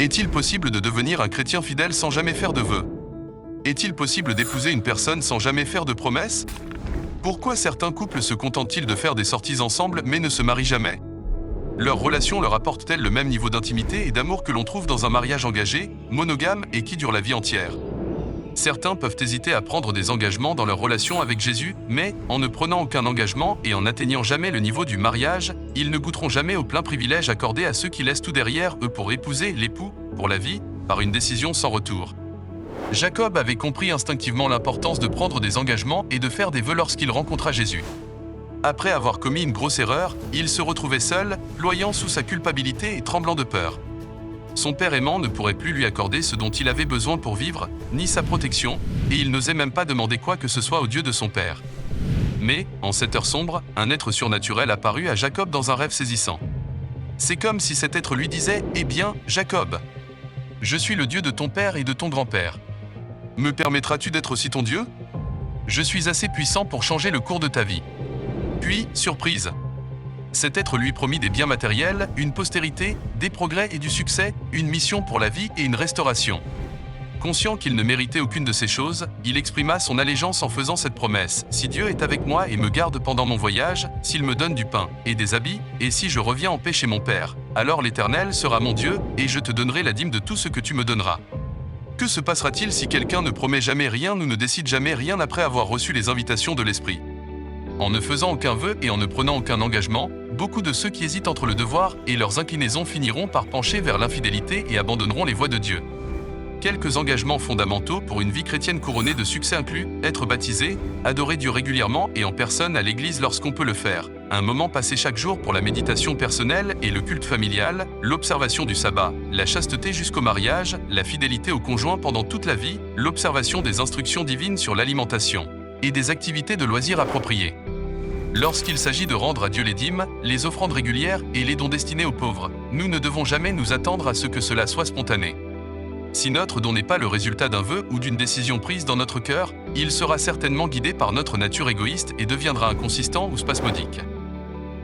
Est-il possible de devenir un chrétien fidèle sans jamais faire de vœux? Est-il possible d'épouser une personne sans jamais faire de promesses? Pourquoi certains couples se contentent-ils de faire des sorties ensemble mais ne se marient jamais? Leur relation leur apporte-t-elle le même niveau d'intimité et d'amour que l'on trouve dans un mariage engagé, monogame et qui dure la vie entière? Certains peuvent hésiter à prendre des engagements dans leur relation avec Jésus, mais, en ne prenant aucun engagement et en n'atteignant jamais le niveau du mariage, ils ne goûteront jamais au plein privilège accordé à ceux qui laissent tout derrière eux pour épouser l'époux, pour la vie, par une décision sans retour. Jacob avait compris instinctivement l'importance de prendre des engagements et de faire des vœux lorsqu'il rencontra Jésus. Après avoir commis une grosse erreur, il se retrouvait seul, ployant sous sa culpabilité et tremblant de peur. Son père aimant ne pourrait plus lui accorder ce dont il avait besoin pour vivre, ni sa protection, et il n'osait même pas demander quoi que ce soit au Dieu de son père. Mais, en cette heure sombre, un être surnaturel apparut à Jacob dans un rêve saisissant. C'est comme si cet être lui disait « Eh bien, Jacob, je suis le Dieu de ton père et de ton grand-père. Me permettras-tu d'être aussi ton Dieu? Je suis assez puissant pour changer le cours de ta vie. » Puis, surprise, cet être lui promit des biens matériels, une postérité, des progrès et du succès, une mission pour la vie et une restauration. Conscient qu'il ne méritait aucune de ces choses, il exprima son allégeance en faisant cette promesse: « Si Dieu est avec moi et me garde pendant mon voyage, s'il me donne du pain et des habits, et si je reviens en paix chez mon Père, alors l'Éternel sera mon Dieu, et je te donnerai la dîme de tout ce que tu me donneras. » Que se passera-t-il si quelqu'un ne promet jamais rien ou ne décide jamais rien après avoir reçu les invitations de l'Esprit? En ne faisant aucun vœu et en ne prenant aucun engagement, beaucoup de ceux qui hésitent entre le devoir et leurs inclinaisons finiront par pencher vers l'infidélité et abandonneront les voies de Dieu. Quelques engagements fondamentaux pour une vie chrétienne couronnée de succès incluent être baptisé, adorer Dieu régulièrement et en personne à l'église lorsqu'on peut le faire, un moment passé chaque jour pour la méditation personnelle et le culte familial, l'observation du sabbat, la chasteté jusqu'au mariage, la fidélité au conjoint pendant toute la vie, l'observation des instructions divines sur l'alimentation et des activités de loisirs appropriées. Lorsqu'il s'agit de rendre à Dieu les dîmes, les offrandes régulières et les dons destinés aux pauvres, nous ne devons jamais nous attendre à ce que cela soit spontané. Si notre don n'est pas le résultat d'un vœu ou d'une décision prise dans notre cœur, il sera certainement guidé par notre nature égoïste et deviendra inconsistant ou spasmodique.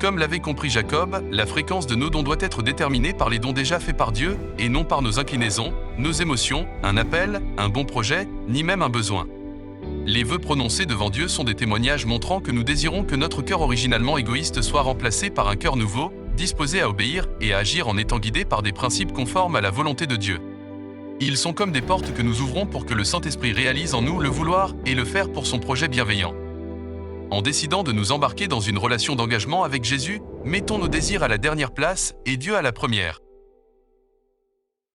Comme l'avait compris Jacob, la fréquence de nos dons doit être déterminée par les dons déjà faits par Dieu et non par nos inclinaisons, nos émotions, un appel, un bon projet, ni même un besoin. Les vœux prononcés devant Dieu sont des témoignages montrant que nous désirons que notre cœur originalement égoïste soit remplacé par un cœur nouveau, disposé à obéir et à agir en étant guidé par des principes conformes à la volonté de Dieu. Ils sont comme des portes que nous ouvrons pour que le Saint-Esprit réalise en nous le vouloir et le faire pour son projet bienveillant. En décidant de nous embarquer dans une relation d'engagement avec Jésus, mettons nos désirs à la dernière place et Dieu à la première.